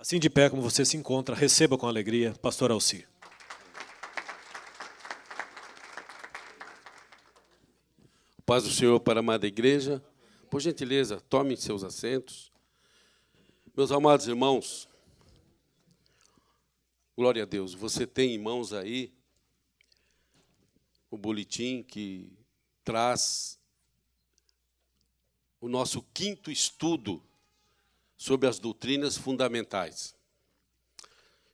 Assim de pé como você se encontra, receba com alegria, pastor Alci. Paz do Senhor para a amada igreja. Por gentileza, tomem seus assentos. Meus amados irmãos, glória a Deus, você tem em mãos aí o boletim que traz o nosso 5º estudo sobre as doutrinas fundamentais.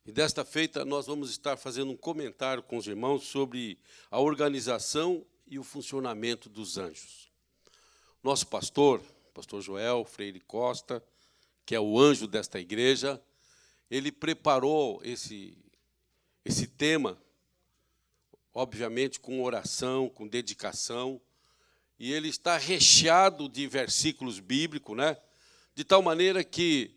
E desta feita nós vamos estar fazendo um comentário com os irmãos sobre a organização e o funcionamento dos anjos. Nosso pastor Joel Freire Costa, que é o anjo desta igreja, ele preparou esse tema, obviamente com oração, com dedicação, e ele está recheado de versículos bíblicos, né? De tal maneira que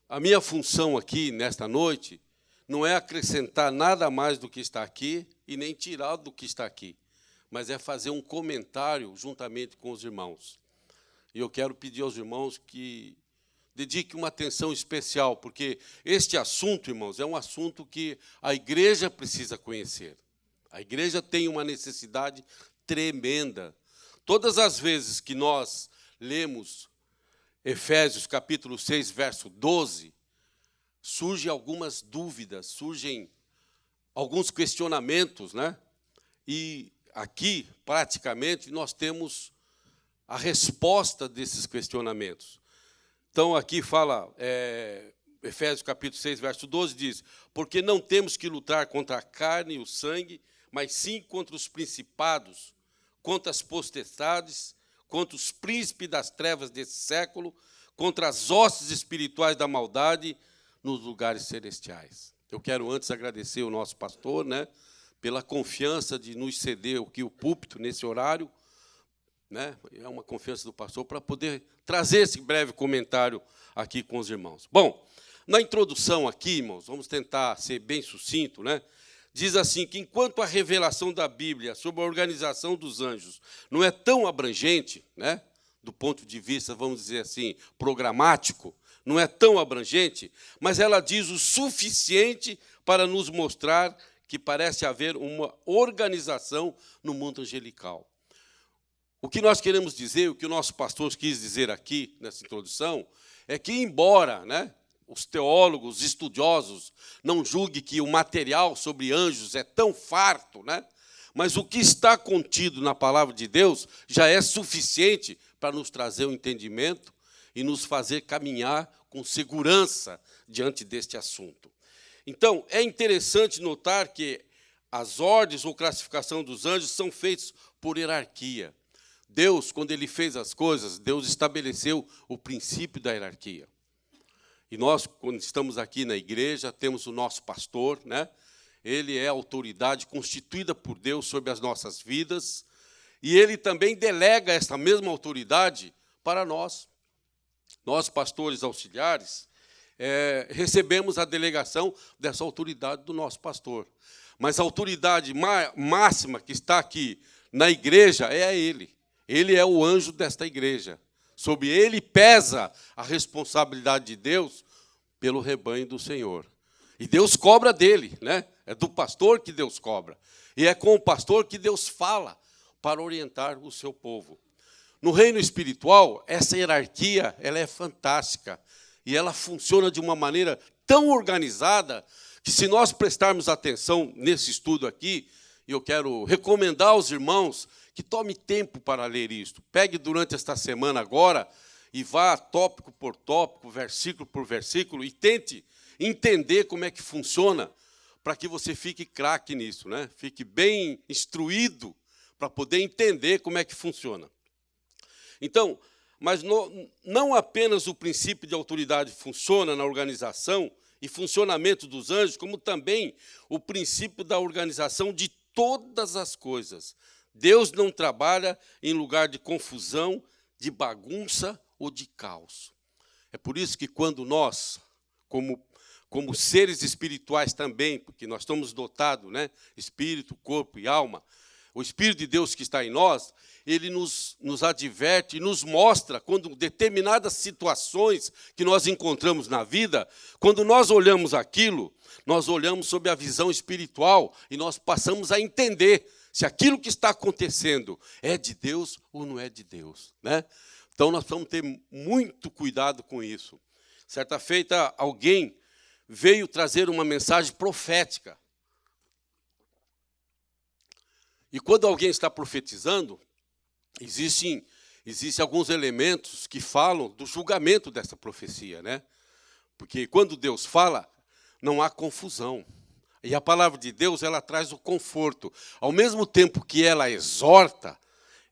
a minha função aqui, nesta noite, não é acrescentar nada mais do que está aqui e nem tirar do que está aqui, mas é fazer um comentário juntamente com os irmãos. E eu quero pedir aos irmãos que dediquem uma atenção especial, porque este assunto, irmãos, é um assunto que a igreja precisa conhecer. A igreja tem uma necessidade tremenda. Todas as vezes que nós lemos Efésios capítulo 6, verso 12, surgem algumas dúvidas, surgem alguns questionamentos, né? E aqui, praticamente, nós temos a resposta desses questionamentos. Então, aqui fala, Efésios capítulo 6, verso 12, diz: porque não temos que lutar contra a carne e o sangue, mas sim contra os principados, contra as potestades, contra os príncipes das trevas desse século, contra as hostes espirituais da maldade nos lugares celestiais. Eu quero antes agradecer o nosso pastor, né, pela confiança de nos ceder aqui o púlpito nesse horário, né? É uma confiança do pastor para poder trazer esse breve comentário aqui com os irmãos. Bom, na introdução aqui, irmãos, vamos tentar ser bem sucinto, né? Diz assim que enquanto a revelação da Bíblia sobre a organização dos anjos não é tão abrangente, né, do ponto de vista, vamos dizer assim, programático, não é tão abrangente, mas ela diz o suficiente para nos mostrar que parece haver uma organização no mundo angelical. O que nós queremos dizer, o que o nosso pastor quis dizer aqui, nessa introdução, é que, embora, né, os teólogos, os estudiosos, não julguem que o material sobre anjos é tão farto, né? Mas o que está contido na palavra de Deus já é suficiente para nos trazer o entendimento e nos fazer caminhar com segurança diante deste assunto. Então, é interessante notar que as ordens ou classificação dos anjos são feitas por hierarquia. Deus, quando ele fez as coisas, Deus estabeleceu o princípio da hierarquia. E nós, quando estamos aqui na igreja, temos o nosso pastor, né? Ele é a autoridade constituída por Deus sobre as nossas vidas, e ele também delega essa mesma autoridade para nós. Nós, pastores auxiliares, recebemos a delegação dessa autoridade do nosso pastor. Mas a autoridade máxima que está aqui na igreja é ele. Ele é o anjo desta igreja. Sobre ele pesa a responsabilidade de Deus pelo rebanho do Senhor. E Deus cobra dele, né? É do pastor que Deus cobra. E é com o pastor que Deus fala para orientar o seu povo. No reino espiritual, essa hierarquia ela é fantástica. E ela funciona de uma maneira tão organizada que, se nós prestarmos atenção nesse estudo aqui, e eu quero recomendar aos irmãos que tome tempo para ler isto. Pegue durante esta semana agora e vá tópico por tópico, versículo por versículo, e tente entender como é que funciona, para que você fique craque nisso, né? Fique bem instruído para poder entender como é que funciona. Então, mas não apenas o princípio de autoridade funciona na organização e funcionamento dos anjos, como também o princípio da organização de todas as coisas. Deus não trabalha em lugar de confusão, de bagunça ou de caos. É por isso que quando nós, como seres espirituais também, porque nós estamos dotados, né, espírito, corpo e alma, o Espírito de Deus que está em nós, ele nos adverte e nos mostra quando determinadas situações que nós encontramos na vida, quando nós olhamos aquilo, nós olhamos sob a visão espiritual e nós passamos a entender se aquilo que está acontecendo é de Deus ou não é de Deus, né? Então, nós precisamos ter muito cuidado com isso. Certa feita, alguém veio trazer uma mensagem profética. E quando alguém está profetizando, existem alguns elementos que falam do julgamento dessa profecia, né? Porque quando Deus fala, não há confusão. E a palavra de Deus, ela traz o conforto. Ao mesmo tempo que ela exorta,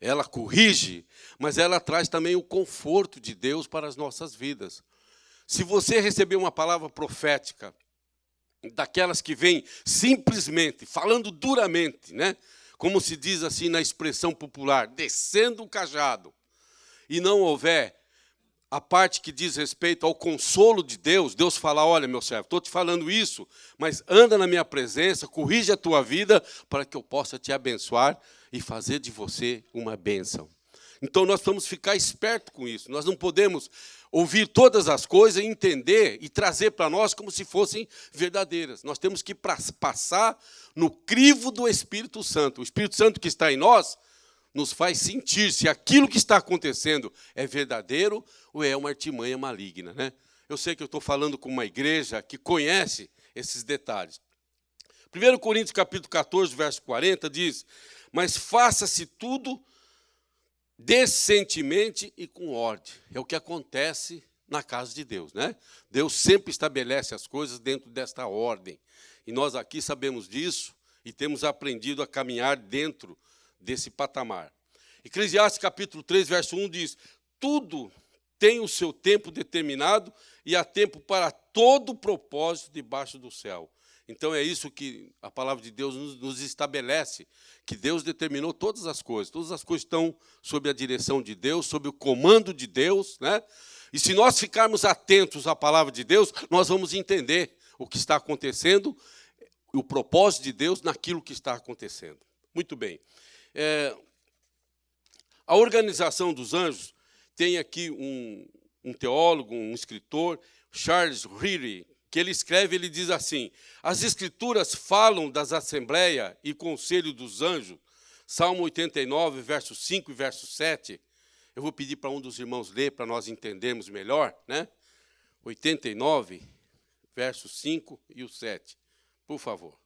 ela corrige, mas ela traz também o conforto de Deus para as nossas vidas. Se você receber uma palavra profética, daquelas que vêm simplesmente, falando duramente, né? Como se diz assim na expressão popular, descendo o cajado, e não houver a parte que diz respeito ao consolo de Deus, Deus fala, olha, meu servo, estou te falando isso, mas anda na minha presença, corrige a tua vida, para que eu possa te abençoar e fazer de você uma bênção. Então, nós precisamos ficar espertos com isso. Nós não podemos ouvir todas as coisas, entender e trazer para nós como se fossem verdadeiras. Nós temos que passar no crivo do Espírito Santo. O Espírito Santo que está em nós nos faz sentir se aquilo que está acontecendo é verdadeiro ou é uma artimanha maligna, né? Eu sei que eu estou falando com uma igreja que conhece esses detalhes. 1 Coríntios capítulo 14, verso 40, diz, mas faça-se tudo decentemente e com ordem. É o que acontece na casa de Deus, né? Deus sempre estabelece as coisas dentro desta ordem. E nós aqui sabemos disso e temos aprendido a caminhar dentro desse patamar. Eclesiastes capítulo 3, verso 1 diz, tudo tem o seu tempo determinado e há tempo para todo propósito debaixo do céu. Então, é isso que a palavra de Deus nos estabelece, que Deus determinou todas as coisas estão sob a direção de Deus, sob o comando de Deus, né? E se nós ficarmos atentos à palavra de Deus, nós vamos entender o que está acontecendo, o propósito de Deus naquilo que está acontecendo. Muito bem. A organização dos anjos tem aqui um teólogo, um escritor, Charles Ryrie, que ele escreve, ele diz assim, as Escrituras falam das assembleias e conselho dos anjos, Salmo 89, verso 5 e verso 7. Eu vou pedir para um dos irmãos ler, para nós entendermos melhor, né? 89, verso 5 e o 7. Por favor.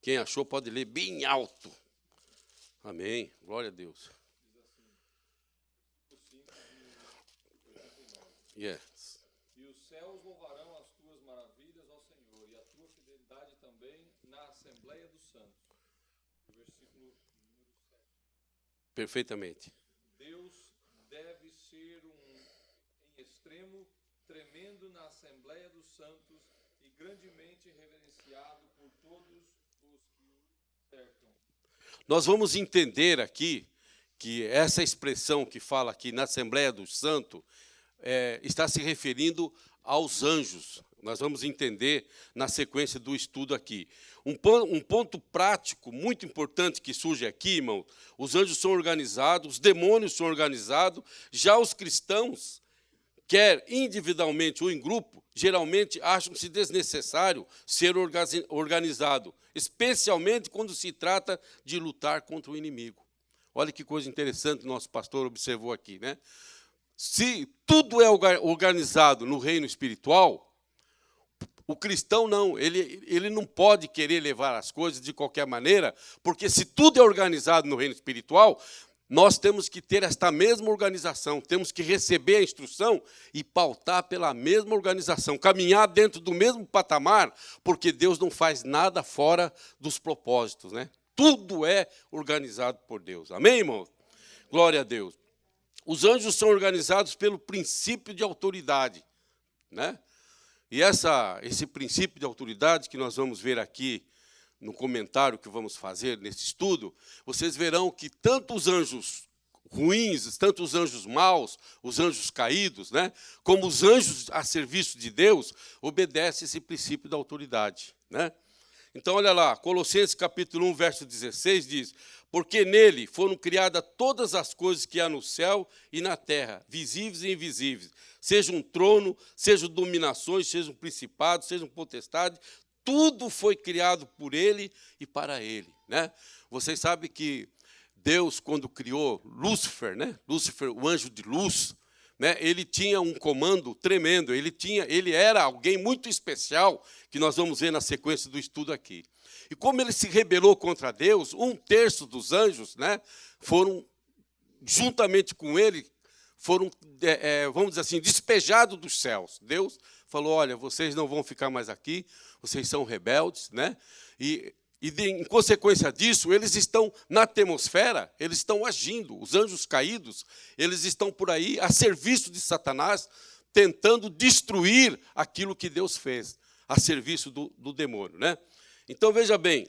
Quem achou pode ler bem alto. Amém. Glória a Deus. Yes. E os céus louvarão as tuas maravilhas ao Senhor, e a tua fidelidade também na Assembleia dos Santos. Versículo número 7. Perfeitamente. Deus deve ser em extremo tremendo na Assembleia dos Santos e grandemente reverenciado por todos os que o cercam. Nós vamos entender aqui que essa expressão que fala aqui na Assembleia dos Santos está se referindo aos anjos. Nós vamos entender na sequência do estudo aqui. Um ponto prático muito importante que surge aqui, irmão, os anjos são organizados, os demônios são organizados, já os cristãos, quer individualmente ou em grupo, geralmente acham-se desnecessário ser organizado, especialmente quando se trata de lutar contra o inimigo. Olha que coisa interessante o nosso pastor observou aqui, né? Se tudo é organizado no reino espiritual, o cristão não, ele não pode querer levar as coisas de qualquer maneira, porque se tudo é organizado no reino espiritual, nós temos que ter esta mesma organização, temos que receber a instrução e pautar pela mesma organização, caminhar dentro do mesmo patamar, porque Deus não faz nada fora dos propósitos, né? Tudo é organizado por Deus. Amém, irmão? Glória a Deus. Os anjos são organizados pelo princípio de autoridade, né? E esse princípio de autoridade que nós vamos ver aqui no comentário que vamos fazer nesse estudo, vocês verão que tanto os anjos ruins, tanto os anjos maus, os anjos caídos, né, como os anjos a serviço de Deus, obedecem esse princípio da autoridade, né? Então, olha lá, Colossenses capítulo 1, verso 16 diz: porque nele foram criadas todas as coisas que há no céu e na terra, visíveis e invisíveis, seja um trono, sejam dominações, sejam principados, sejam potestades, tudo foi criado por ele e para ele, né? Vocês sabem que Deus, quando criou Lúcifer, né? Lúcifer, o anjo de luz, né? Ele tinha um comando tremendo, ele era alguém muito especial, que nós vamos ver na sequência do estudo aqui. E como ele se rebelou contra Deus, 1/3 dos anjos, né, foram, juntamente com ele, foram, vamos dizer assim, despejados dos céus. Deus falou: olha, vocês não vão ficar mais aqui, vocês são rebeldes, né? Em consequência disso, eles estão na atmosfera, eles estão agindo. Os anjos caídos, eles estão por aí a serviço de Satanás, tentando destruir aquilo que Deus fez, a serviço do demônio, né? Então, veja bem,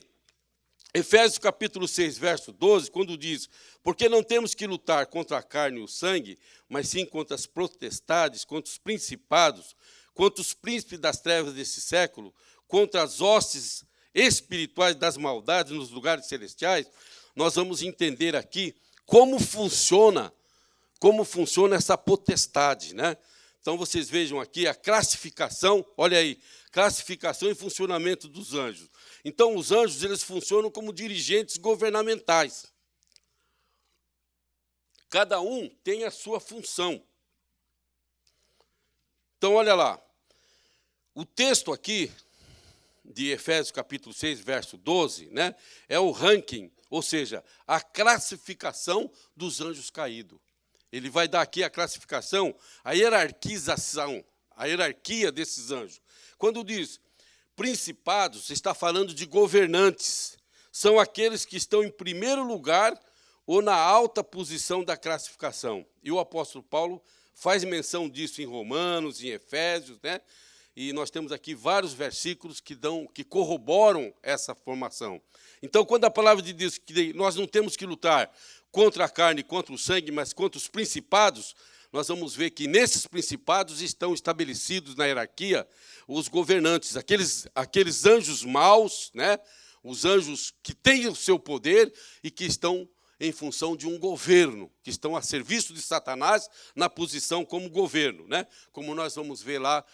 Efésios capítulo 6, verso 12, quando diz: porque não temos que lutar contra a carne e o sangue, mas sim contra as potestades, contra os principados, contra os príncipes das trevas desse século, contra as hostes espirituais das maldades nos lugares celestiais, nós vamos entender aqui como funciona essa potestade, né? Então, vocês vejam aqui a classificação, olha aí, classificação e funcionamento dos anjos. Então, os anjos, eles funcionam como dirigentes governamentais. Cada um tem a sua função. Então, olha lá, o texto aqui de Efésios capítulo 6, verso 12, né, é o ranking, ou seja, a classificação dos anjos caídos. Ele vai dar aqui a classificação, a hierarquização, a hierarquia desses anjos. Quando diz principados, está falando de governantes. São aqueles que estão em primeiro lugar ou na alta posição da classificação. E o apóstolo Paulo faz menção disso em Romanos, em Efésios, né? E nós temos aqui vários versículos que corroboram essa formação. Então, quando a palavra de Deus diz que nós não temos que lutar contra a carne e contra o sangue, mas contra os principados, nós vamos ver que nesses principados estão estabelecidos na hierarquia os governantes, aqueles anjos maus, né? Os anjos que têm o seu poder e que estão em função de um governo, que estão a serviço de Satanás na posição como governo, né? Como nós vamos ver lá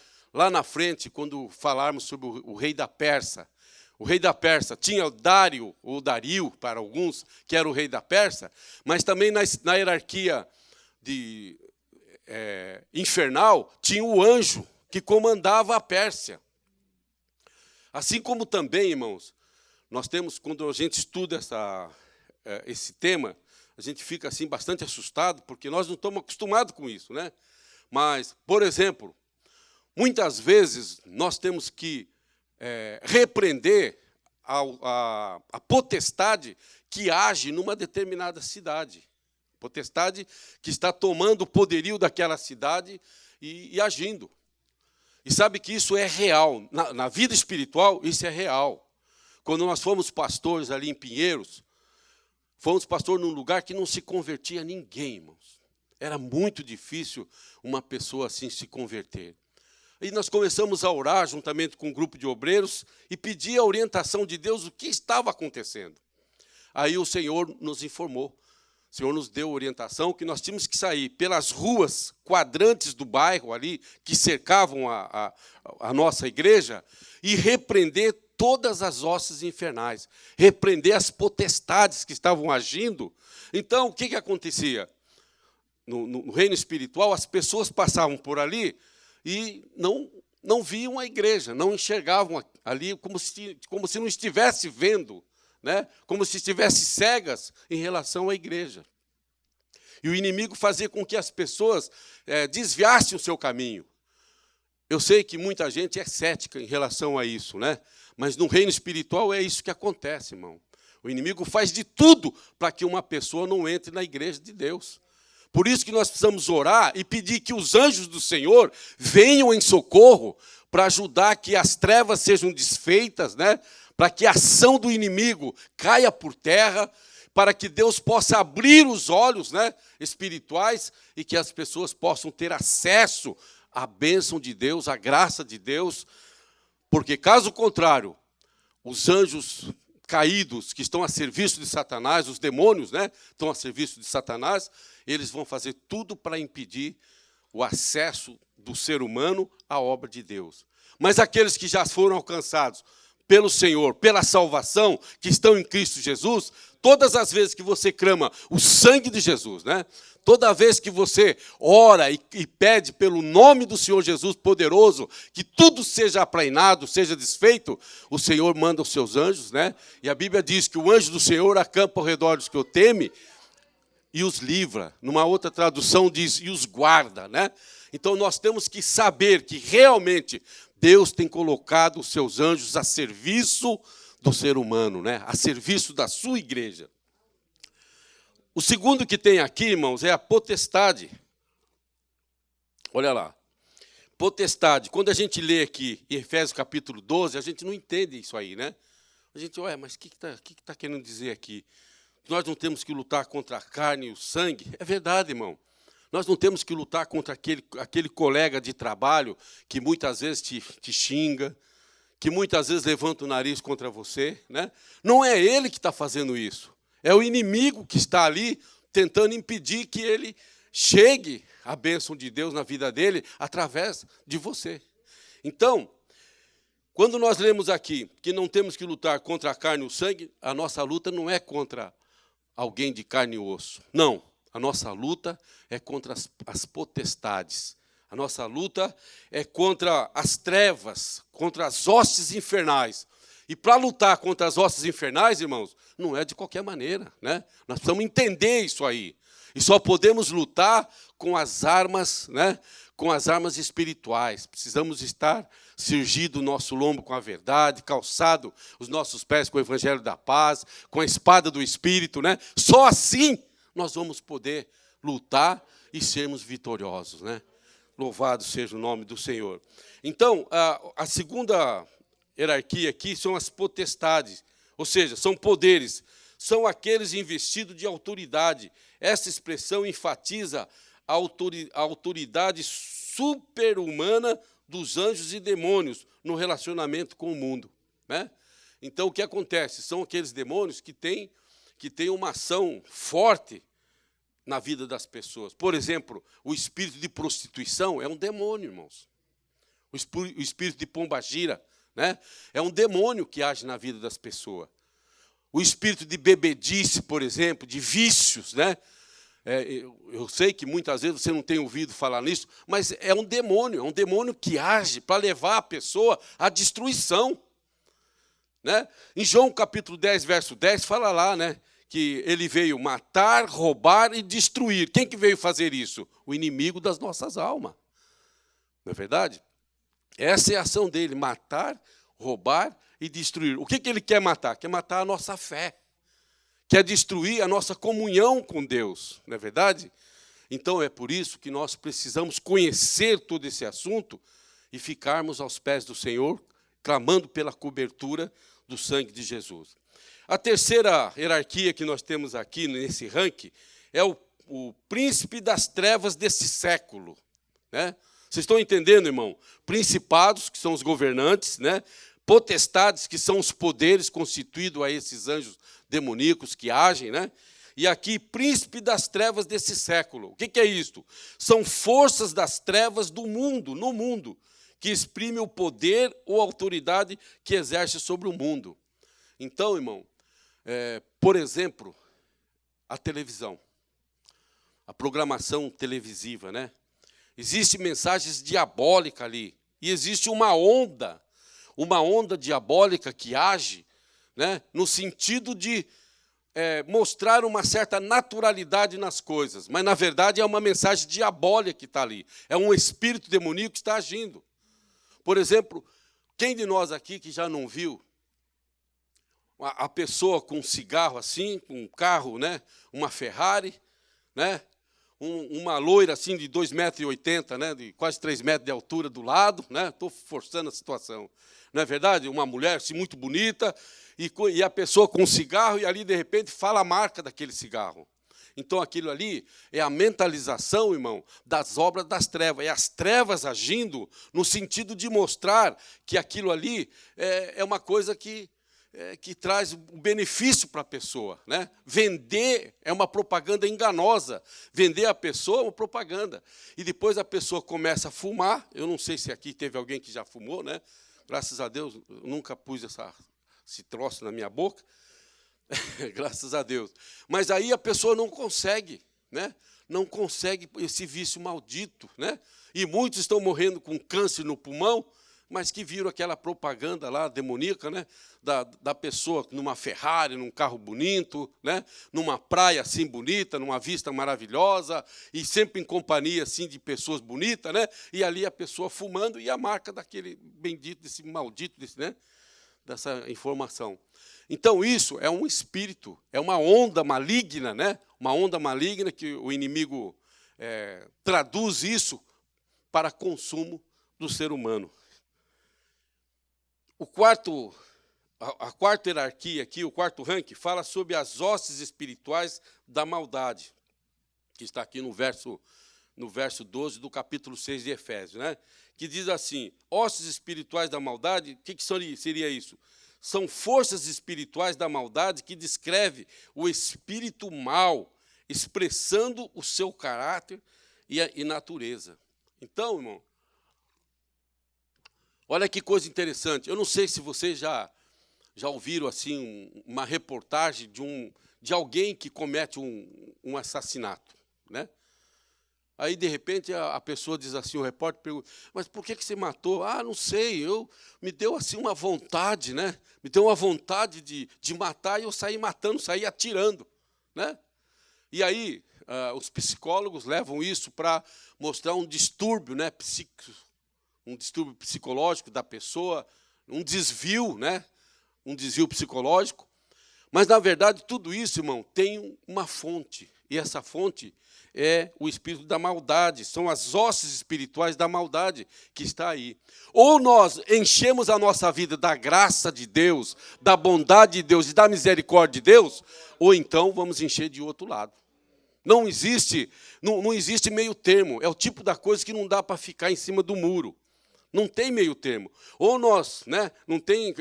na frente, quando falarmos sobre o rei da Pérsia. O rei da Pérsia tinha Dário, ou Dario, para alguns, que era o rei da Pérsia, mas também na hierarquia infernal tinha o anjo que comandava a Pérsia. Assim como também, irmãos, nós temos, quando a gente estuda esse tema, a gente fica assim bastante assustado, porque nós não estamos acostumados com isso, né? Mas, por exemplo, muitas vezes nós temos que repreender a potestade que age numa determinada cidade. Potestade que está tomando o poderio daquela cidade e agindo. E sabe que isso é real. Na vida espiritual, isso é real. Quando nós fomos pastores ali em Pinheiros, fomos pastores num lugar que não se convertia ninguém, irmãos. Era muito difícil uma pessoa assim se converter. E nós começamos a orar juntamente com um grupo de obreiros e pedir a orientação de Deus o que estava acontecendo. Aí o Senhor nos informou, o Senhor nos deu orientação que nós tínhamos que sair pelas ruas quadrantes do bairro ali, que cercavam a nossa igreja, e repreender todas as hostes infernais, repreender as potestades que estavam agindo. Então, o que acontecia? No reino espiritual, as pessoas passavam por ali e não viam a igreja, não enxergavam ali como se não estivesse vendo, né? Como se estivessem cegas em relação à igreja. E o inimigo fazia com que as pessoas desviassem o seu caminho. Eu sei que muita gente é cética em relação a isso, né? Mas no reino espiritual é isso que acontece, irmão. O inimigo faz de tudo para que uma pessoa não entre na igreja de Deus. Por isso que nós precisamos orar e pedir que os anjos do Senhor venham em socorro para ajudar que as trevas sejam desfeitas, né? Para que a ação do inimigo caia por terra, para que Deus possa abrir os olhos, né, espirituais e que as pessoas possam ter acesso à bênção de Deus, à graça de Deus, porque, caso contrário, os anjos caídos que estão a serviço de Satanás, os demônios, né, estão a serviço de Satanás, eles vão fazer tudo para impedir o acesso do ser humano à obra de Deus. Mas aqueles que já foram alcançados pelo Senhor, pela salvação, que estão em Cristo Jesus, todas as vezes que você clama o sangue de Jesus, né? Toda vez que você ora e pede pelo nome do Senhor Jesus poderoso, que tudo seja aplainado, seja desfeito, o Senhor manda os seus anjos, né? E a Bíblia diz que o anjo do Senhor acampa ao redor dos que o temem e os livra. Numa outra tradução diz, e os guarda, né? Então nós temos que saber que realmente Deus tem colocado os seus anjos a serviço do ser humano, né? A serviço da sua igreja. O segundo que tem aqui, irmãos, é a potestade. Olha lá. Potestade. Quando a gente lê aqui em Efésios capítulo 12, a gente não entende isso aí, né? A gente, mas o que está querendo dizer aqui? Nós não temos que lutar contra a carne e o sangue? É verdade, irmão. Nós não temos que lutar contra aquele colega de trabalho que muitas vezes te xinga, que muitas vezes levanta o nariz contra você, né? Não é ele que está fazendo isso. É o inimigo que está ali tentando impedir que ele chegue à bênção de Deus na vida dele através de você. Então, quando nós lemos aqui que não temos que lutar contra a carne e o sangue, a nossa luta não é contra alguém de carne e osso. Não. A nossa luta é contra as potestades. A nossa luta é contra as trevas, contra as hostes infernais. E para lutar contra as hostes infernais, irmãos, não é de qualquer maneira, né? Nós precisamos entender isso aí. E só podemos lutar com as armas, né? Com as armas espirituais. Precisamos estar cingido o nosso lombo com a verdade, calçado os nossos pés com o evangelho da paz, com a espada do Espírito, né? Só assim nós vamos poder lutar e sermos vitoriosos, né? Louvado seja o nome do Senhor. Então, a segunda hierarquia aqui são as potestades, ou seja, são poderes, são aqueles investidos de autoridade. Essa expressão enfatiza a autoridade super-humana dos anjos e demônios no relacionamento com o mundo, né? Então, o que acontece? São aqueles demônios que têm uma ação forte na vida das pessoas. Por exemplo, o espírito de prostituição é um demônio, irmãos. O espírito de pombagira, né, é um demônio que age na vida das pessoas. O espírito de bebedice, por exemplo, de vícios, né? Eu sei que muitas vezes você não tem ouvido falar nisso, mas é um demônio que age para levar a pessoa à destruição, né? Em João capítulo 10, verso 10, fala lá, né, que ele veio matar, roubar e destruir. Quem que veio fazer isso? O inimigo das nossas almas. Não é verdade? Essa é a ação dele, matar, roubar e destruir. O que ele quer matar? Quer matar a nossa fé. Quer destruir a nossa comunhão com Deus. Não é verdade? Então, é por isso que nós precisamos conhecer todo esse assunto e ficarmos aos pés do Senhor, clamando pela cobertura do sangue de Jesus. A terceira hierarquia que nós temos aqui nesse ranking é o príncipe das trevas desse século, né? Vocês estão entendendo, irmão? Principados, que são os governantes, né? Potestades, que são os poderes constituídos a esses anjos demoníacos que agem, né? E aqui, príncipe das trevas desse século. O que é isto? São forças das trevas do mundo, no mundo, que exprimem o poder ou autoridade que exerce sobre o mundo. Então, irmão, por exemplo, a televisão, a programação televisiva, né? Existem mensagens diabólicas ali, e existe uma onda diabólica que age, né, no sentido de mostrar uma certa naturalidade nas coisas, mas, na verdade, é uma mensagem diabólica que está ali, é um espírito demoníaco que está agindo. Por exemplo, quem de nós aqui que já não viu a pessoa com um cigarro assim, com um carro, né, uma Ferrari, né, uma loira assim de 2,80 m, né, de quase 3 metros de altura do lado, né? Estou forçando a situação. Não é verdade? Uma mulher assim, muito bonita, e a pessoa com um cigarro, e ali, de repente, fala a marca daquele cigarro. Então, aquilo ali é a mentalização, irmão, das obras das trevas. É as trevas agindo no sentido de mostrar que aquilo ali é uma coisa que traz um benefício para a pessoa, né? Vender é uma propaganda enganosa. Vender a pessoa é uma propaganda. E depois a pessoa começa a fumar. Eu não sei se aqui teve alguém que já fumou, né? Graças a Deus, eu nunca pus esse troço na minha boca. Graças a Deus. Mas aí a pessoa não consegue, né? Não consegue esse vício maldito, né? E muitos estão morrendo com câncer no pulmão, mas que viram aquela propaganda lá demoníaca, né? Da pessoa numa Ferrari, num carro bonito, né? Numa praia assim bonita, numa vista maravilhosa, e sempre em companhia assim de pessoas bonitas, né? E ali a pessoa fumando, e a marca daquele bendito, desse maldito, né? Dessa informação. Então, isso é um espírito, é uma onda maligna, né? Uma onda maligna que o inimigo traduz isso para consumo do ser humano. A quarta hierarquia aqui, o quarto ranking, fala sobre as hostes espirituais da maldade, que está aqui no verso 12 do capítulo 6 de Efésios, né? Que diz assim: hostes espirituais da maldade, o que seria isso? São forças espirituais da maldade que descreve o espírito mau, expressando o seu caráter e natureza. Então, irmão, olha que coisa interessante. Eu não sei se vocês já ouviram assim uma reportagem de alguém que comete um assassinato, né? Aí, de repente, a pessoa diz assim, o repórter pergunta, mas por que você matou? Ah, não sei, me deu assim uma vontade, né? Me deu uma vontade de matar, e eu saí matando, saí atirando, né? E aí, os psicólogos levam isso para mostrar um distúrbio, né, um distúrbio psicológico da pessoa, um desvio, né? Um desvio psicológico. Mas, na verdade, tudo isso, irmão, tem uma fonte, e essa fonte é o espírito da maldade, são as hostes espirituais da maldade que está aí. Ou nós enchemos a nossa vida da graça de Deus, da bondade de Deus e da misericórdia de Deus, ou então vamos encher de outro lado. Não existe meio termo, é o tipo da coisa que não dá para ficar em cima do muro. Não tem meio termo. Ou nós, né, não tem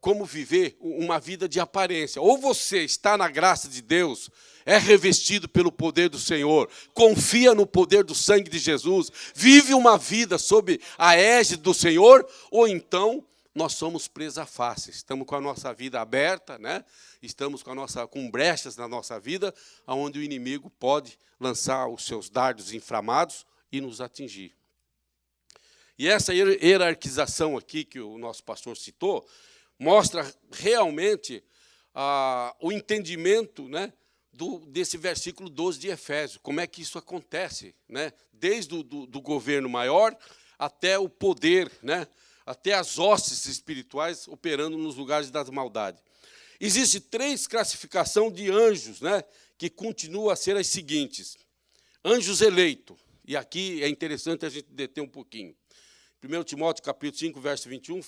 como viver uma vida de aparência. Ou você está na graça de Deus, é revestido pelo poder do Senhor, confia no poder do sangue de Jesus, vive uma vida sob a égide do Senhor, ou então nós somos presa fácil, estamos com a nossa vida aberta, né? Estamos com brechas na nossa vida, onde o inimigo pode lançar os seus dardos inflamados e nos atingir. E essa hierarquização aqui que o nosso pastor citou, mostra realmente o entendimento, né, desse versículo 12 de Efésios, como é que isso acontece, né? Desde do governo maior até o poder, né? Até as hostes espirituais operando nos lugares das maldades. Existem 3 classificações de anjos, né, que continuam a ser as seguintes. Anjos eleitos, e aqui é interessante a gente deter um pouquinho. 1 Timóteo, capítulo 5, verso 21,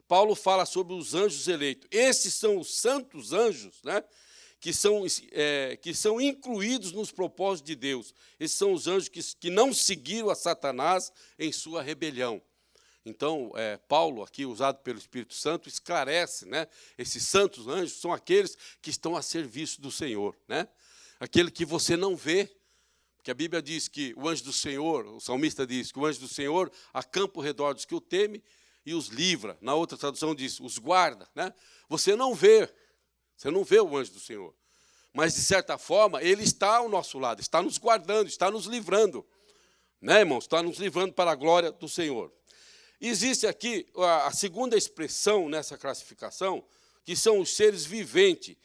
Paulo fala sobre os anjos eleitos. Esses são os santos anjos, né, que são incluídos nos propósitos de Deus. Esses são os anjos que não seguiram a Satanás em sua rebelião. Então, Paulo, aqui usado pelo Espírito Santo, esclarece, né, esses santos anjos são aqueles que estão a serviço do Senhor, né? Aquele que você não vê, porque a Bíblia diz que o anjo do Senhor, o salmista diz que o anjo do Senhor acampa ao redor dos que o temem e os livra. Na outra tradução diz, os guarda, né? Você não vê o anjo do Senhor, mas, de certa forma, ele está ao nosso lado, está nos guardando, está nos livrando, né, irmãos? Está nos livrando para a glória do Senhor. Existe aqui a segunda expressão nessa classificação, que são os seres viventes.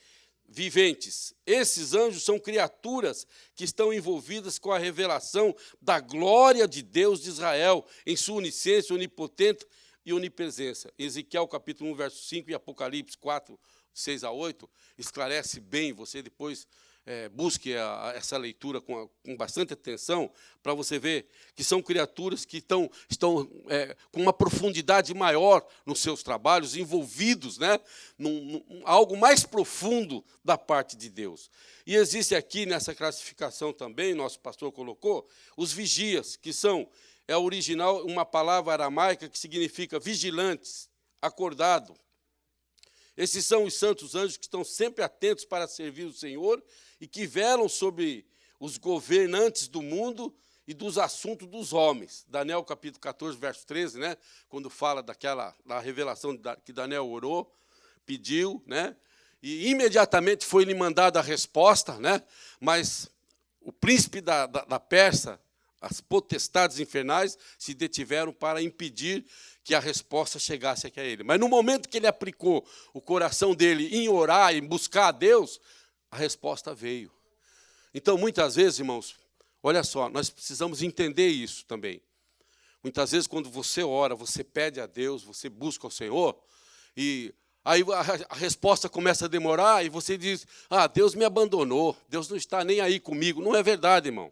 Esses anjos são criaturas que estão envolvidas com a revelação da glória de Deus de Israel, em sua onisciência, onipotente e onipresença. Ezequiel, capítulo 1, verso 5, e Apocalipse 4, 6 a 8, esclarece bem, você depois busque essa leitura com bastante atenção, para você ver que são criaturas que estão com uma profundidade maior nos seus trabalhos, envolvidos, né, algo mais profundo da parte de Deus. E existe aqui, nessa classificação também, nosso pastor colocou, os vigias, que é original uma palavra aramaica que significa vigilantes, acordado. Esses são os santos anjos que estão sempre atentos para servir o Senhor e que velam sobre os governantes do mundo e dos assuntos dos homens. Daniel, capítulo 14, verso 13, né, quando fala da revelação que Daniel orou, pediu, né, e imediatamente foi-lhe mandada a resposta, né, mas o príncipe da Pérsia, as potestades infernais, se detiveram para impedir que a resposta chegasse aqui a ele. Mas no momento que ele aplicou o coração dele em orar, em buscar a Deus, a resposta veio. Então, muitas vezes, irmãos, olha só, nós precisamos entender isso também. Muitas vezes, quando você ora, você pede a Deus, você busca o Senhor, e aí a resposta começa a demorar, e você diz, Deus me abandonou, Deus não está nem aí comigo. Não é verdade, irmão.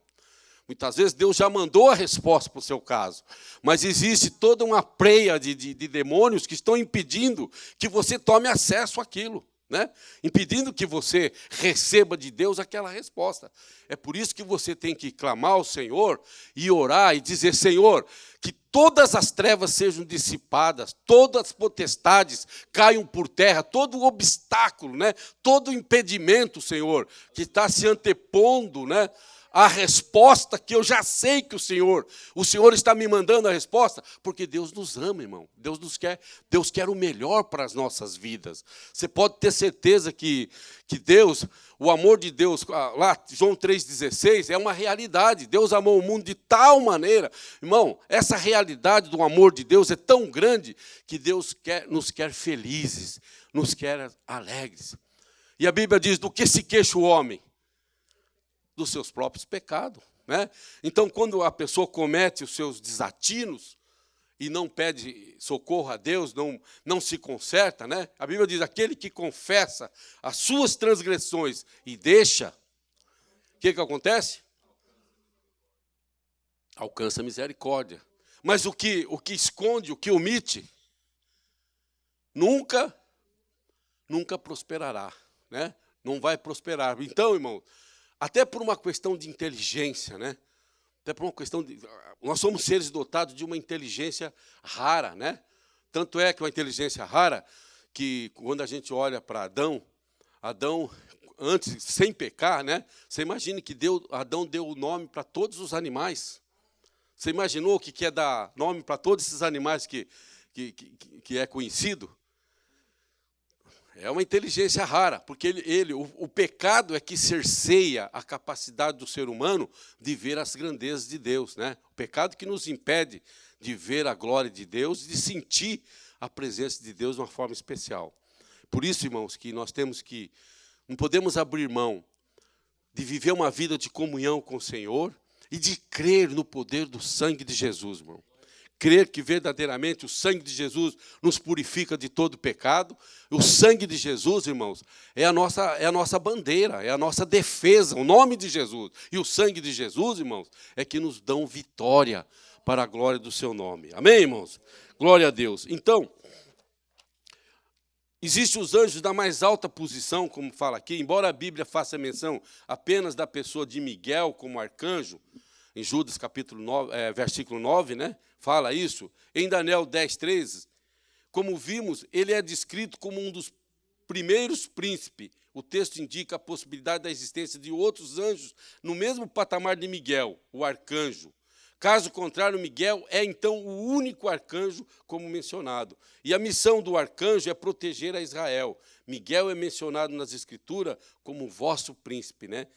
Muitas vezes Deus já mandou a resposta para o seu caso, mas existe toda uma preia de demônios que estão impedindo que você tome acesso àquilo, né? Impedindo que você receba de Deus aquela resposta. É por isso que você tem que clamar ao Senhor e orar e dizer, Senhor, que todas as trevas sejam dissipadas, todas as potestades caiam por terra, todo o obstáculo, né? Todo o impedimento, Senhor, que está se antepondo, né, a resposta que eu já sei que o Senhor está me mandando a resposta, porque Deus nos ama, irmão. Deus quer o melhor para as nossas vidas. Você pode ter certeza que Deus, o amor de Deus, lá João 3,16, é uma realidade. Deus amou o mundo de tal maneira. Irmão, essa realidade do amor de Deus é tão grande que Deus nos quer felizes, nos quer alegres. E a Bíblia diz, do que se queixa o homem? Dos seus próprios pecados, né? Então, quando a pessoa comete os seus desatinos e não pede socorro a Deus, não se conserta, né? A Bíblia diz, aquele que confessa as suas transgressões e deixa, o que acontece? Alcança misericórdia. Mas o que esconde, o que omite, nunca prosperará, né? Não vai prosperar. Então, irmão, até por uma questão de inteligência, né? Até por uma questão nós somos seres dotados de uma inteligência rara, né? Tanto é que uma inteligência rara, que quando a gente olha para Adão, antes, sem pecar, né? Você imagina que Adão deu o nome para todos os animais. Você imaginou o que é dar nome para todos esses animais que é conhecido? É uma inteligência rara, porque o pecado é que cerceia a capacidade do ser humano de ver as grandezas de Deus, né? O pecado que nos impede de ver a glória de Deus e de sentir a presença de Deus de uma forma especial. Por isso, irmãos, que nós não podemos abrir mão de viver uma vida de comunhão com o Senhor e de crer no poder do sangue de Jesus, irmão. Crer que verdadeiramente o sangue de Jesus nos purifica de todo pecado. O sangue de Jesus, irmãos, é a nossa bandeira, é a nossa defesa, o nome de Jesus. E o sangue de Jesus, irmãos, é que nos dão vitória para a glória do seu nome. Amém, irmãos? Glória a Deus. Então, existem os anjos da mais alta posição, como fala aqui, embora a Bíblia faça menção apenas da pessoa de Miguel como arcanjo, em Judas, capítulo 9, versículo 9, né? Fala isso. Em Daniel 10, 13, como vimos, ele é descrito como um dos primeiros príncipes. O texto indica a possibilidade da existência de outros anjos no mesmo patamar de Miguel, o arcanjo. Caso contrário, Miguel é, então, o único arcanjo como mencionado. E a missão do arcanjo é proteger a Israel. Miguel é mencionado nas Escrituras como o vosso príncipe, né?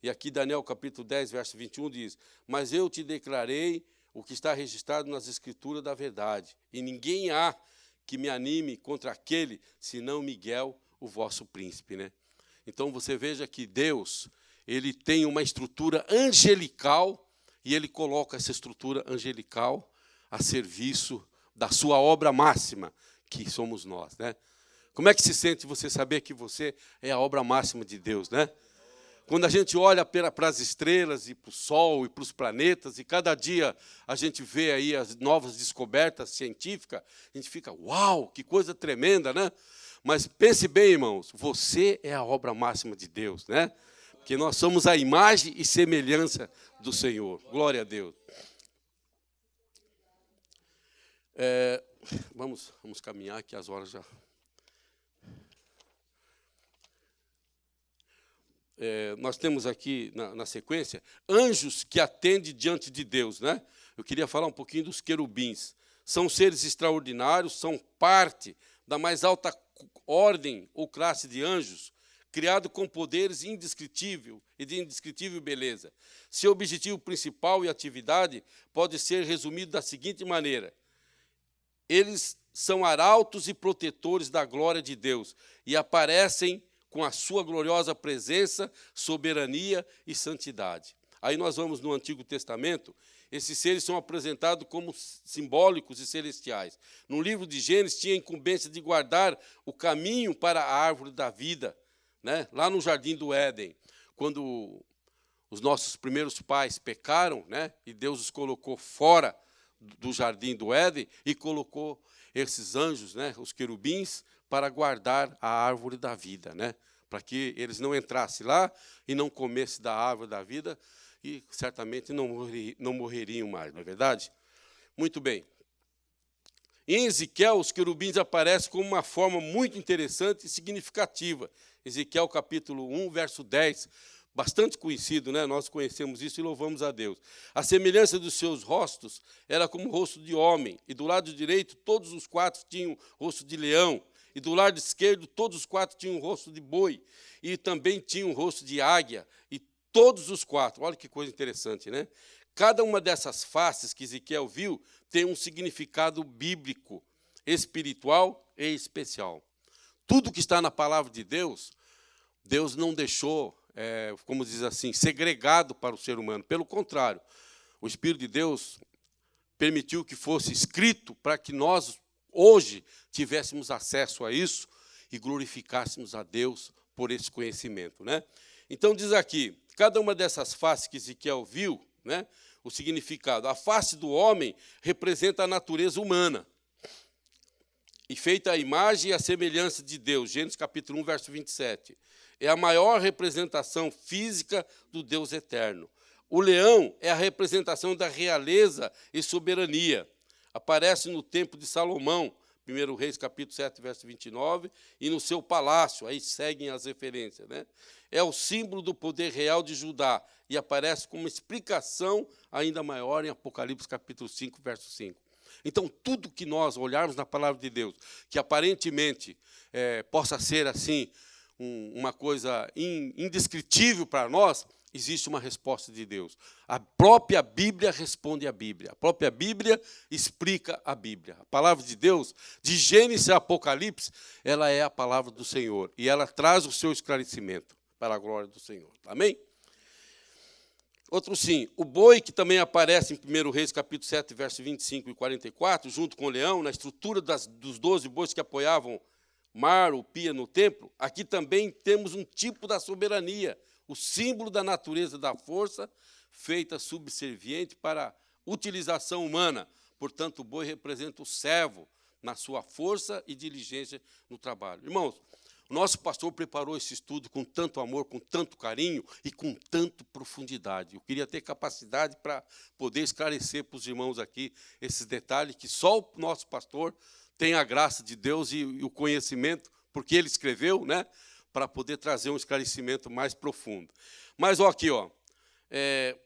E aqui Daniel capítulo 10, verso 21 diz, mas eu te declarei o que está registrado nas Escrituras da verdade, e ninguém há que me anime contra aquele, senão Miguel, o vosso príncipe, né? Então você veja que Deus, ele tem uma estrutura angelical, e ele coloca essa estrutura angelical a serviço da sua obra máxima, que somos nós, né? Como é que se sente você saber que você é a obra máxima de Deus, né? Quando a gente olha para as estrelas e para o Sol e para os planetas, e cada dia a gente vê aí as novas descobertas científicas, a gente fica, uau, que coisa tremenda, né? Mas pense bem, irmãos, você é a obra máxima de Deus, né? Porque nós somos a imagem e semelhança do Senhor. Glória a Deus. Vamos caminhar, que as horas já... nós temos aqui, na sequência, anjos que atendem diante de Deus, né? Eu queria falar um pouquinho dos querubins. São seres extraordinários, são parte da mais alta ordem ou classe de anjos, criado com poderes indescritíveis e de indescritível beleza. Seu objetivo principal e atividade pode ser resumido da seguinte maneira: eles são arautos e protetores da glória de Deus e aparecem com a sua gloriosa presença, soberania e santidade. Aí nós vamos no Antigo Testamento, esses seres são apresentados como simbólicos e celestiais. No livro de Gênesis, tinha a incumbência de guardar o caminho para a árvore da vida, né? Lá no Jardim do Éden, quando os nossos primeiros pais pecaram, né? E Deus os colocou fora do Jardim do Éden e colocou esses anjos, né? Os querubins, para guardar a árvore da vida, né? Para que eles não entrassem lá e não comessem da árvore da vida e certamente não morreriam mais, não é verdade? Muito bem. Em Ezequiel, os querubins aparecem como uma forma muito interessante e significativa. Ezequiel, capítulo 1, verso 10, bastante conhecido, né? Nós conhecemos isso e louvamos a Deus. A semelhança dos seus rostos era como o rosto de homem, e do lado direito todos os quatro tinham rosto de leão, e do lado esquerdo todos os quatro tinham o rosto de boi, e também tinham o rosto de águia, e todos os quatro, olha que coisa interessante, né? Cada uma dessas faces que Ezequiel viu tem um significado bíblico, espiritual e especial. Tudo que está na palavra de Deus, Deus não deixou, como diz assim, segregado para o ser humano. Pelo contrário, o Espírito de Deus permitiu que fosse escrito para que nós, hoje, tivéssemos acesso a isso e glorificássemos a Deus por esse conhecimento, né? Então, diz aqui, cada uma dessas faces que Ezequiel viu, né, o significado, a face do homem representa a natureza humana, e feita a imagem e a semelhança de Deus, Gênesis capítulo 1, verso 27. É a maior representação física do Deus eterno. O leão é a representação da realeza e soberania. Aparece no templo de Salomão, 1 Reis, capítulo 7, verso 29, e no seu palácio, aí seguem as referências, né? É o símbolo do poder real de Judá, e aparece como uma explicação ainda maior em Apocalipse, capítulo 5, verso 5. Então, tudo que nós olharmos na palavra de Deus, que aparentemente possa ser assim, uma coisa indescritível para nós, existe uma resposta de Deus. A própria Bíblia responde à Bíblia. A própria Bíblia explica a Bíblia. A palavra de Deus, de Gênesis a Apocalipse, ela é a palavra do Senhor. E ela traz o seu esclarecimento para a glória do Senhor. Amém? Outro sim, o boi, que também aparece em 1 Reis, capítulo 7, verso 25 e 44, junto com o leão, na estrutura dos 12 bois que apoiavam Mar, o Pia, no templo, aqui também temos um tipo da soberania, o símbolo da natureza da força, feita subserviente para a utilização humana. Portanto, o boi representa o servo na sua força e diligência no trabalho. Irmãos, o nosso pastor preparou esse estudo com tanto amor, com tanto carinho e com tanta profundidade. Eu queria ter capacidade para poder esclarecer para os irmãos aqui esses detalhes, que só o nosso pastor tem a graça de Deus e o conhecimento, porque ele escreveu, né, para poder trazer um esclarecimento mais profundo. Mas, aqui,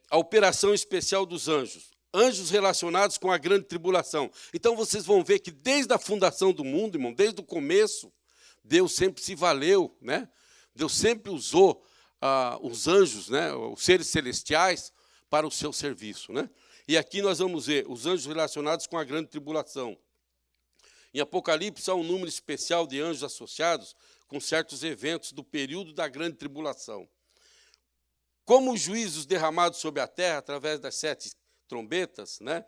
a operação especial dos anjos. Anjos relacionados com a grande tribulação. Então, vocês vão ver que desde a fundação do mundo, irmão, desde o começo, Deus sempre se valeu, né? Deus sempre usou os anjos, né, os seres celestiais, para o seu serviço, né? E aqui nós vamos ver os anjos relacionados com a grande tribulação. Em Apocalipse, há um número especial de anjos associados com certos eventos do período da grande tribulação. Como os juízos derramados sobre a terra através das 7 trombetas, né,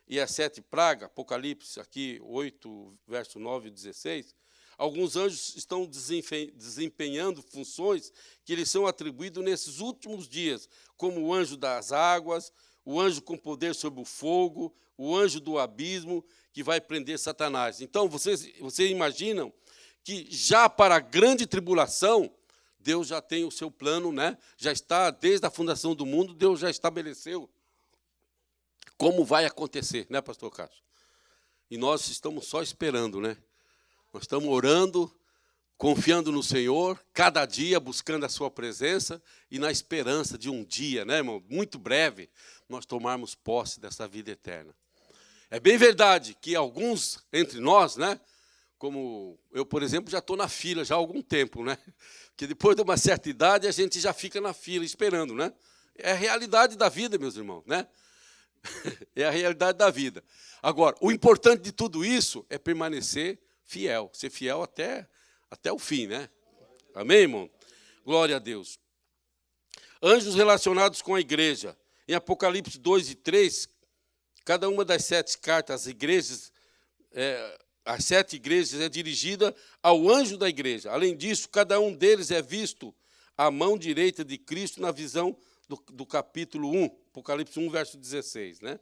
e as 7 pragas, Apocalipse aqui 8, verso 9 e 16, alguns anjos estão desempenhando funções que lhes são atribuídas nesses últimos dias, como o anjo das águas, o anjo com poder sobre o fogo, o anjo do abismo, que vai prender Satanás. Então, vocês imaginam que já para a grande tribulação, Deus já tem o seu plano, né? Já está, desde a fundação do mundo, Deus já estabeleceu como vai acontecer, né, pastor Cássio? E nós estamos só esperando, né? Nós estamos orando, confiando no Senhor, cada dia buscando a sua presença e na esperança de um dia, né, irmão, muito breve, nós tomarmos posse dessa vida eterna. É bem verdade que alguns entre nós, né, como eu, por exemplo, já estou na fila já há algum tempo, né? Porque depois de uma certa idade a gente já fica na fila esperando, né? É a realidade da vida, meus irmãos, né? É a realidade da vida. Agora, o importante de tudo isso é permanecer fiel, ser fiel até o fim, né? Amém, irmão? Glória a Deus. Anjos relacionados com a igreja. Em Apocalipse 2 e 3, cada uma das 7 cartas às igrejas, as 7 igrejas é dirigida ao anjo da igreja. Além disso, cada um deles é visto à mão direita de Cristo na visão do capítulo 1, Apocalipse 1, verso 16, né?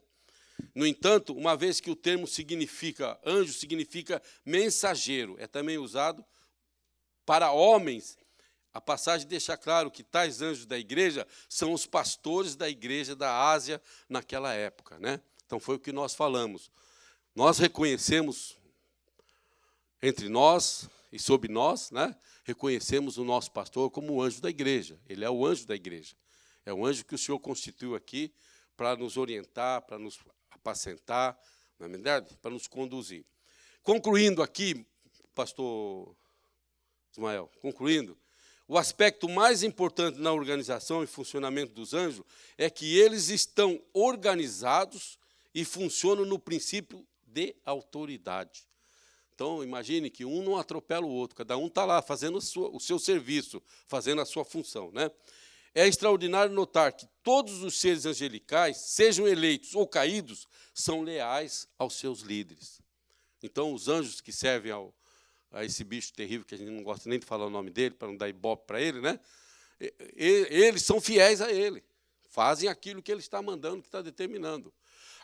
No entanto, uma vez que o termo significa, anjo significa mensageiro, é também usado para homens. A passagem deixa claro que tais anjos da igreja são os pastores da igreja da Ásia naquela época, né? Então, foi o que nós falamos. Nós reconhecemos entre nós e sob nós, né? Reconhecemos o nosso pastor como o anjo da igreja. Ele é o anjo da igreja. É o anjo que o Senhor constituiu aqui para nos orientar, para nos apacentar, não é verdade? Para nos conduzir. Concluindo aqui, pastor Ismael, concluindo, o aspecto mais importante na organização e funcionamento dos anjos é que eles estão organizados e funcionam no princípio de autoridade. Então, imagine que um não atropela o outro, cada um está lá fazendo o seu serviço, fazendo a sua função, né? É extraordinário notar que todos os seres angelicais, sejam eleitos ou caídos, são leais aos seus líderes. Então, os anjos que servem a esse bicho terrível, que a gente não gosta nem de falar o nome dele, para não dar ibope para ele, né? Eles são fiéis a ele, fazem aquilo que ele está mandando, que está determinando.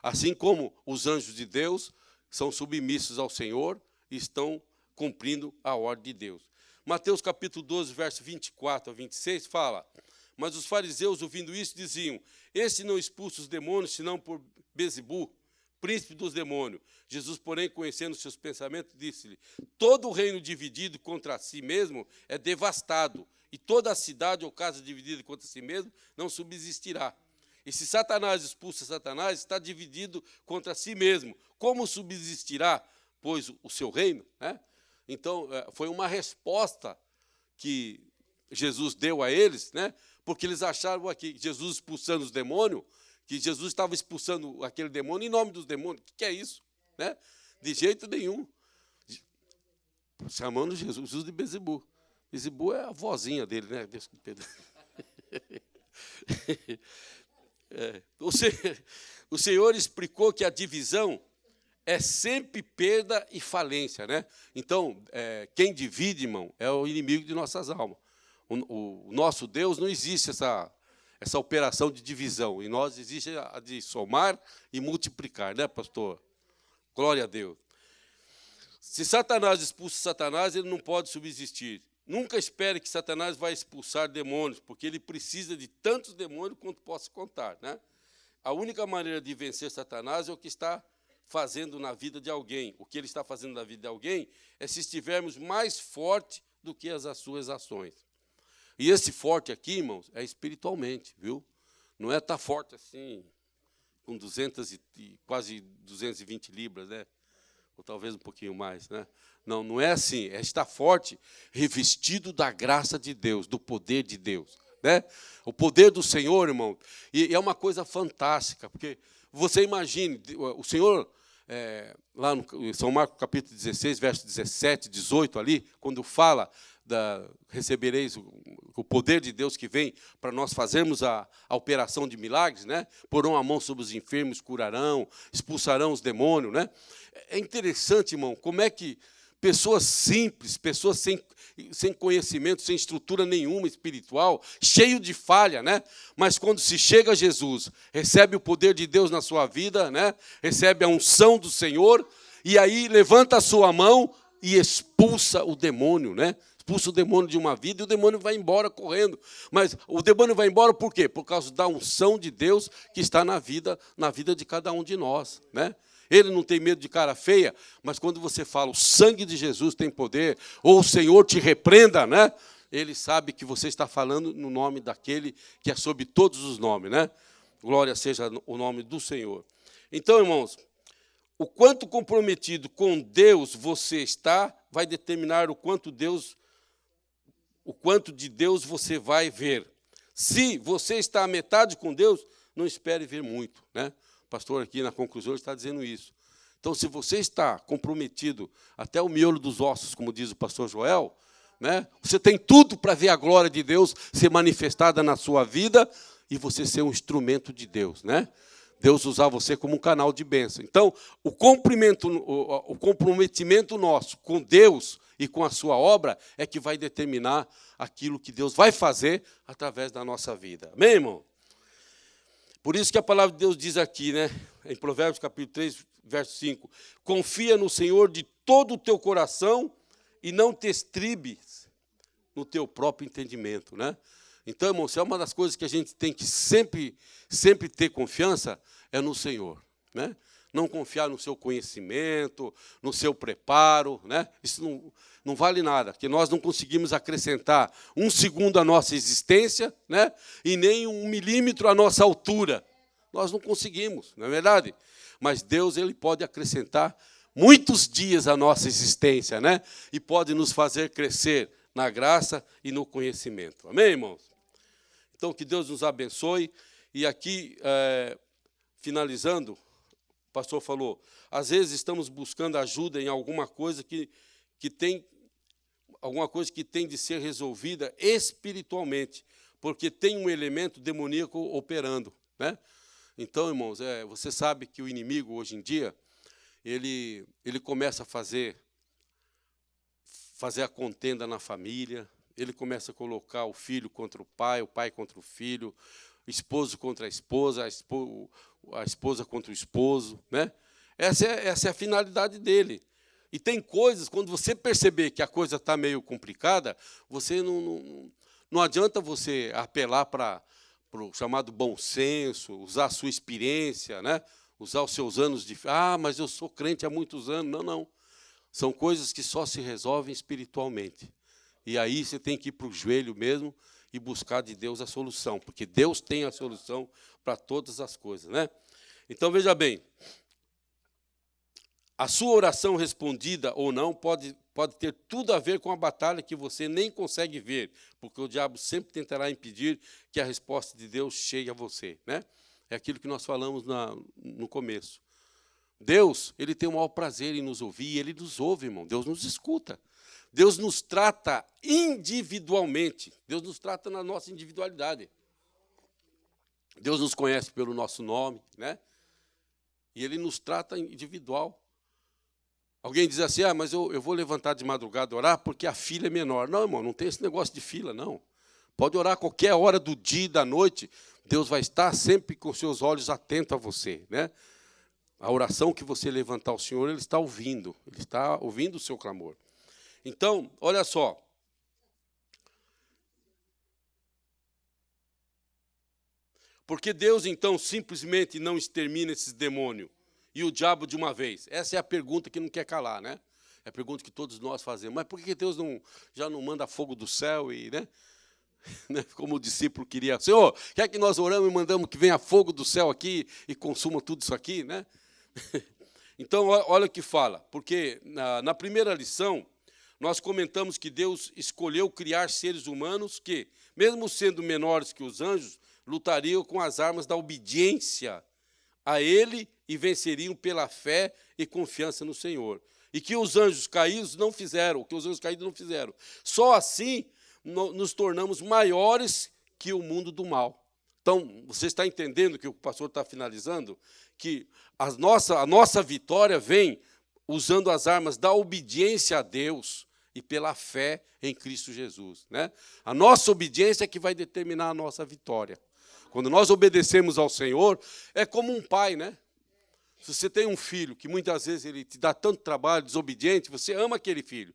Assim como os anjos de Deus são submissos ao Senhor e estão cumprindo a ordem de Deus. Mateus capítulo 12, verso 24 a 26, fala: mas os fariseus, ouvindo isso, diziam: este não expulsa os demônios, senão por Beelzebul, príncipe dos demônios. Jesus, porém, conhecendo seus pensamentos, disse-lhe: todo o reino dividido contra si mesmo é devastado, e toda a cidade ou casa dividida contra si mesmo não subsistirá. E se Satanás expulsa Satanás, está dividido contra si mesmo. Como subsistirá, pois, o seu reino? Né? Então, foi uma resposta que Jesus deu a eles, né? Porque eles acharam aqui, Jesus expulsando os demônios, que Jesus estava expulsando aquele demônio em nome dos demônios. O que é isso? Né? De jeito nenhum. Chamando Jesus de Beelzebul. Beelzebul é a vozinha dele, né? Desculpa. O Senhor explicou que a divisão é sempre perda e falência, né? Então, quem divide, irmão, é o inimigo de nossas almas. O nosso Deus não existe essa operação de divisão. Em nós existe a de somar e multiplicar, né, pastor? Glória a Deus. Se Satanás expulsa Satanás, ele não pode subsistir. Nunca espere que Satanás vai expulsar demônios, porque ele precisa de tantos demônios quanto possa contar, né? A única maneira de vencer Satanás é o que está fazendo na vida de alguém. O que ele está fazendo na vida de alguém é se estivermos mais forte do que as suas ações. E esse forte aqui, irmãos, é espiritualmente, viu? Não é estar forte assim, com 200 e quase 220 libras, né? Ou talvez um pouquinho mais, né? Não, não é assim. É estar forte, revestido da graça de Deus, do poder de Deus, né? O poder do Senhor, irmão, e é uma coisa fantástica, porque você imagine, o Senhor, lá no São Marcos, capítulo 16, verso 17, 18, ali, quando fala recebereis o poder de Deus que vem para nós fazermos a operação de milagres, né? Porão a mão sobre os enfermos, curarão, expulsarão os demônios, né? É interessante, irmão, como é que pessoas simples, pessoas sem conhecimento, sem estrutura nenhuma espiritual, cheio de falha, né? Mas quando se chega a Jesus, recebe o poder de Deus na sua vida, né? Recebe a unção do Senhor, e aí levanta a sua mão e expulsa o demônio, né? Expulsa o demônio de uma vida e o demônio vai embora correndo. Mas o demônio vai embora por quê? Por causa da unção de Deus que está na vida de cada um de nós, né? Ele não tem medo de cara feia, mas quando você fala o sangue de Jesus tem poder, ou o Senhor te repreenda, né? Ele sabe que você está falando no nome daquele que é sobre todos os nomes, né? Glória seja o nome do Senhor. Então, irmãos, o quanto comprometido com Deus você está, vai determinar o quanto de Deus você vai ver. Se você está à metade com Deus, não espere ver muito, né? O pastor aqui na conclusão está dizendo isso. Então, se você está comprometido até o miolo dos ossos, como diz o pastor Joel, né? Você tem tudo para ver a glória de Deus ser manifestada na sua vida e você ser um instrumento de Deus, né? Deus usar você como um canal de bênção. Então, o comprometimento nosso com Deus e com a sua obra é que vai determinar aquilo que Deus vai fazer através da nossa vida. Amém, irmão? Por isso que a palavra de Deus diz aqui, né, em Provérbios capítulo 3, verso 5, confia no Senhor de todo o teu coração e não te estribes no teu próprio entendimento, né? Então, irmão, isso é uma das coisas que a gente tem que sempre ter confiança, é no Senhor, né? Não confiar no seu conhecimento, no seu preparo, né? Isso não vale nada, porque nós não conseguimos acrescentar 1 segundo à nossa existência, né? E nem 1 milímetro à nossa altura. Nós não conseguimos, não é verdade? Mas Deus, Ele pode acrescentar muitos dias à nossa existência, né? E pode nos fazer crescer na graça e no conhecimento. Amém, irmãos? Então, que Deus nos abençoe. E aqui, finalizando, o pastor falou, às vezes estamos buscando ajuda em alguma coisa que tem de ser resolvida espiritualmente, porque tem um elemento demoníaco operando, né? Então, irmãos, você sabe que o inimigo, hoje em dia, ele começa a fazer a contenda na família, ele começa a colocar o filho contra o pai contra o filho, esposo contra a esposa contra o esposo, né? Essa é a finalidade dele. E tem coisas, quando você perceber que a coisa está meio complicada, você não adianta você apelar para o chamado bom senso, usar a sua experiência, né? Usar os seus anos de... mas eu sou crente há muitos anos. Não. São coisas que só se resolvem espiritualmente. E aí você tem que ir para o joelho mesmo e buscar de Deus a solução, porque Deus tem a solução para todas as coisas, né? Então, veja bem, a sua oração respondida ou não pode ter tudo a ver com a batalha que você nem consegue ver, porque o diabo sempre tentará impedir que a resposta de Deus chegue a você, né? É aquilo que nós falamos no começo. Deus, Ele tem o maior prazer em nos ouvir, e Ele nos ouve, irmão. Deus nos escuta. Deus nos trata individualmente. Deus nos trata na nossa individualidade. Deus nos conhece pelo nosso nome, né? E Ele nos trata individual. Alguém diz assim, mas eu vou levantar de madrugada e orar porque a fila é menor. Não, irmão, não tem esse negócio de fila, não. Pode orar a qualquer hora do dia e da noite. Deus vai estar sempre com seus olhos atentos a você, né? A oração que você levantar ao Senhor, Ele está ouvindo o seu clamor. Então, olha só. Porque Deus, então, simplesmente não extermina esses demônios e o diabo de uma vez? Essa é a pergunta que não quer calar, né? É a pergunta que todos nós fazemos. Mas por que Deus já não manda fogo do céu e, né? Como o discípulo queria. Senhor, quer que nós oramos e mandamos que venha fogo do céu aqui e consuma tudo isso aqui, né? Então, olha o que fala. Porque na primeira lição, nós comentamos que Deus escolheu criar seres humanos que, mesmo sendo menores que os anjos, lutariam com as armas da obediência a Ele e venceriam pela fé e confiança no Senhor. E que os anjos caídos não fizeram, Só assim nos tornamos maiores que o mundo do mal. Então, você está entendendo que o pastor está finalizando? Que a nossa vitória vem usando as armas da obediência a Deus e pela fé em Cristo Jesus, né? A nossa obediência é que vai determinar a nossa vitória. Quando nós obedecemos ao Senhor, é como um pai, né? Se você tem um filho que muitas vezes ele te dá tanto trabalho, desobediente, você ama aquele filho.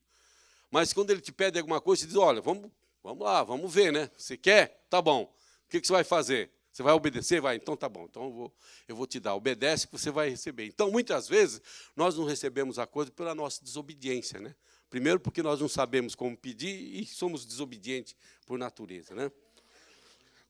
Mas quando ele te pede alguma coisa, você diz, olha, vamos lá, vamos ver, né? Você quer? Tá bom. O que você vai fazer? Você vai obedecer? Vai, então tá bom. Então eu vou te dar. Obedece que você vai receber. Então, muitas vezes, nós não recebemos a coisa pela nossa desobediência, né? Primeiro, porque nós não sabemos como pedir e somos desobedientes por natureza, né?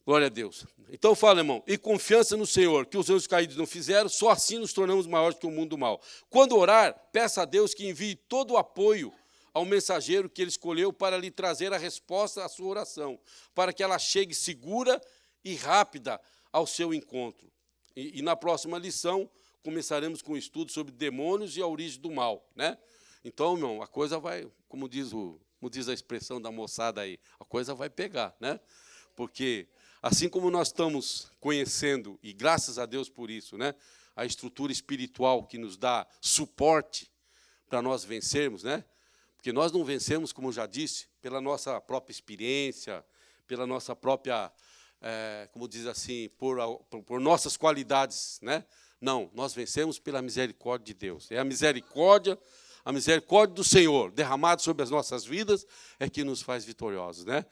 Glória a Deus. Então fala, irmão, e confiança no Senhor, que os anjos caídos não fizeram, só assim nos tornamos maiores que o mundo mal. Quando orar, peça a Deus que envie todo o apoio ao mensageiro que ele escolheu para lhe trazer a resposta à sua oração, para que ela chegue segura e rápida ao seu encontro. E na próxima lição, começaremos com o estudo sobre demônios e a origem do mal, né? Então, irmão, a coisa vai, como diz a expressão da moçada aí, a coisa vai pegar, né? Porque assim como nós estamos conhecendo, e graças a Deus por isso, né, a estrutura espiritual que nos dá suporte para nós vencermos, né? Porque nós não vencemos, como eu já disse, pela nossa própria experiência, pela nossa própria, como diz assim, por nossas qualidades, né? Não, nós vencemos pela misericórdia de Deus. É a misericórdia do Senhor derramada sobre as nossas vidas é que nos faz vitoriosos, né?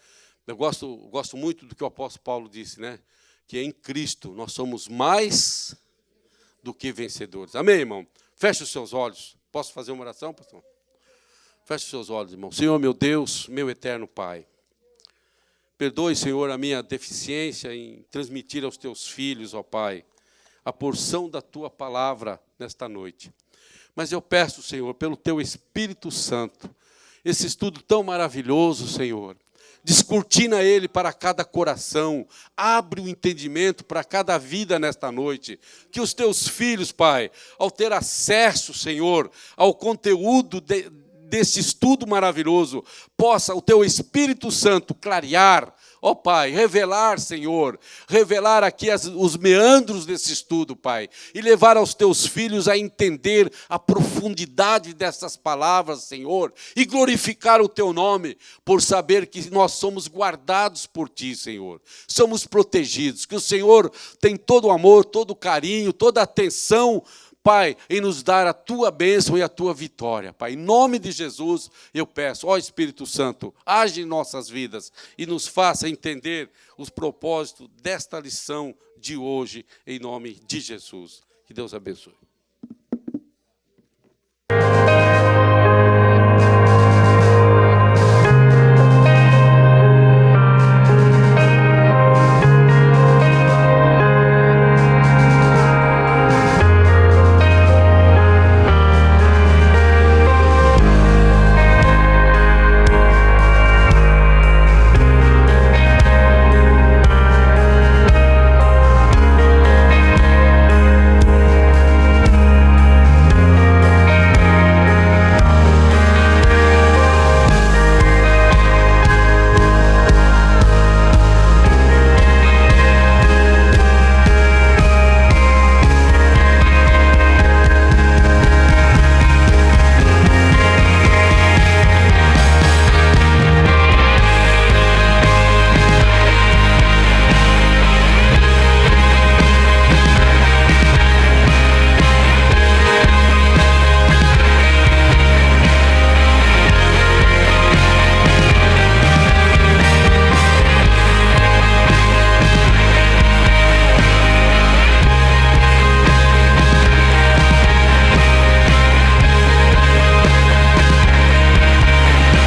Eu gosto muito do que o apóstolo Paulo disse, né? Que em Cristo nós somos mais do que vencedores. Amém, irmão? Feche os seus olhos. Posso fazer uma oração, pastor? Feche os seus olhos, irmão. Senhor, meu Deus, meu eterno Pai. Perdoe, Senhor, a minha deficiência em transmitir aos teus filhos, ó Pai, a porção da tua palavra nesta noite. Mas eu peço, Senhor, pelo teu Espírito Santo, esse estudo tão maravilhoso, Senhor, descortina ele para cada coração, abre o entendimento para cada vida nesta noite. Que os teus filhos, Pai, ao ter acesso, Senhor, ao conteúdo desse estudo maravilhoso, possa o teu Espírito Santo clarear, ó Pai, revelar, Senhor, revelar aqui os meandros desse estudo, Pai, e levar aos teus filhos a entender a profundidade dessas palavras, Senhor, e glorificar o teu nome, por saber que nós somos guardados por ti, Senhor, somos protegidos, que o Senhor tem todo o amor, todo o carinho, toda a atenção, Pai, em nos dar a tua bênção e a tua vitória, Pai. Em nome de Jesus, eu peço, ó Espírito Santo, age em nossas vidas e nos faça entender os propósitos desta lição de hoje, em nome de Jesus. Que Deus abençoe.